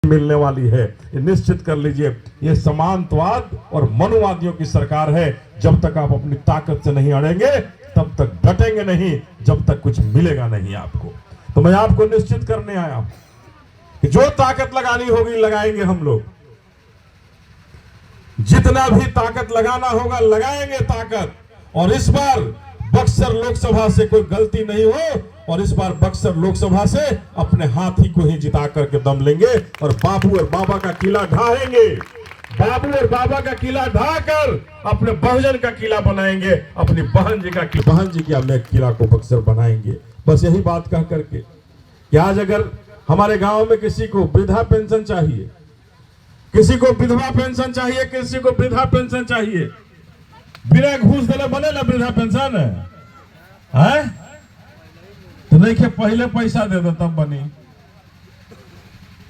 मिलने वाली है, ये निश्चित कर लीजिए। ये समांतवाद और मनुवादियों की सरकार है। जब तक आप अपनी ताकत से नहीं अड़ेंगे तब तक डटेंगे नहीं, जब तक कुछ मिलेगा नहीं आपको। तो मैं आपको निश्चित करने आया हूं कि जो ताकत लगानी होगी लगाएंगे हम लोग, जितना भी ताकत लगाना होगा लगाएंगे ताकत। और इस बार बक्सर लोकसभा से कोई गलती नहीं हो, और इस बार बक्सर लोकसभा से अपने हाथी को ही जिता करके दम लेंगे और बाबू और बाबा का किला ढाएंगे। बाबू और बाबा का किला ढाकर अपने बहुजन का किला बनाएंगे, अपनी बहन जी की अपने किला को बक्सर बनाएंगे। बस यही बात कह करके कि आज अगर हमारे गांव में किसी को वृद्धा पेंशन चाहिए, किसी को विधवा पेंशन चाहिए, किसी को वृद्धा पेंशन चाहिए, बिना घूस दिले बने ना वृद्धा पेंशन है? तो देखिए पहले पैसा दे दो तब बनी।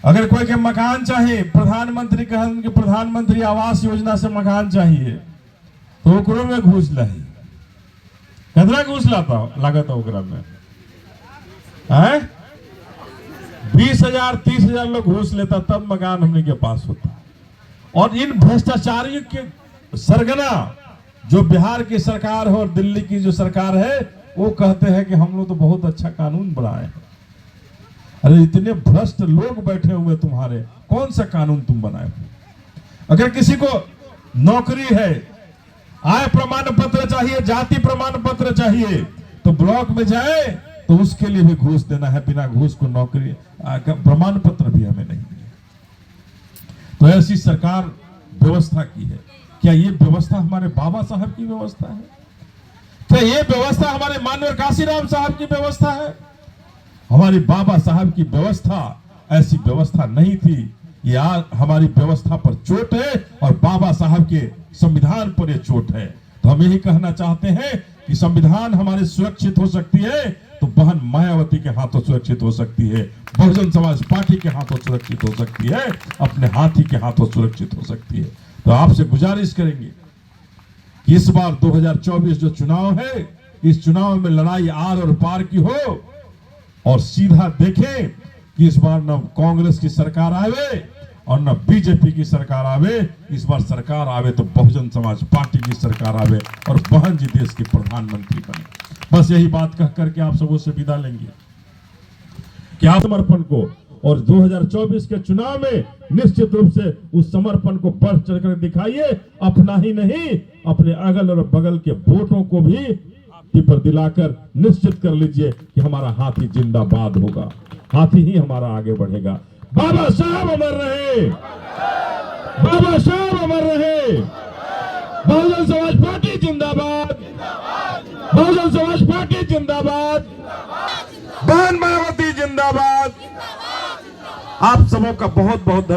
अगर कोई के मकान चाहिए, प्रधानमंत्री कहन कि प्रधानमंत्री आवास योजना से मकान चाहिए, तो ओकरो में घूस लही। कितना घूस लाता लागत ओकरा में है? 20,000 30,000 लोग घूस लेता तब मकान हमने के पास होता। और इन भ्रष्टाचारियों के सरगना जो बिहार की सरकार है और दिल्ली की जो सरकार है, वो कहते हैं कि हम लोग तो बहुत अच्छा कानून बनाए हैं। अरे इतने भ्रष्ट लोग बैठे हुए तुम्हारे, कौन सा कानून तुम बनाए हो? अगर किसी को नौकरी है, आय प्रमाण पत्र चाहिए, जाति प्रमाण पत्र चाहिए, तो ब्लॉक में जाए तो उसके लिए भी घूस देना है। बिना घूस को नौकरी प्रमाण पत्र भी हमें नहीं मिले। तो ऐसी सरकार व्यवस्था की है। क्या ये व्यवस्था हमारे बाबा साहब की व्यवस्था है? क्या ये व्यवस्था हमारे माननीय काशीराम साहब की व्यवस्था है? हमारी बाबा साहब की व्यवस्था ऐसी व्यवस्था नहीं थी। ये आज हमारी व्यवस्था पर चोट है और बाबा साहब के संविधान पर ये चोट है। तो हम यही कहना चाहते हैं कि संविधान हमारे सुरक्षित हो सकती है तो बहन मायावती के हाथों सुरक्षित हो सकती है, बहुजन समाज पार्टी के हाथों सुरक्षित हो सकती है, अपने हाथी के हाथों सुरक्षित हो सकती है। तो आपसे गुजारिश करेंगे कि इस बार 2024 जो चुनाव है, इस चुनाव में लड़ाई आर और पार की हो, और सीधा देखें कि इस बार न कांग्रेस की सरकार आवे और न बीजेपी की सरकार आवे। इस बार सरकार आवे तो बहुजन समाज पार्टी की सरकार आवे और बहन जी देश की प्रधानमंत्री बने। बस यही बात कह करके आप सबों से विदा लेंगे कि आप समर्पण को, और 2024 के चुनाव में निश्चित रूप से उस समर्पण को बढ़ चढ़कर दिखाइए। अपना ही नहीं, अपने अगल और बगल के वोटों को भी पर दिलाकर निश्चित कर लीजिए कि हमारा हाथी जिंदाबाद होगा, हाथी ही हमारा आगे बढ़ेगा। बाबा साहब अमर रहे, बाबा साहब अमर रहे, बहुजन समाज पार्टी जिंदाबाद, बहुजन समाज पार्टी जिंदाबाद, बहन मायावती जिंदाबाद। आप सबों का बहुत बहुत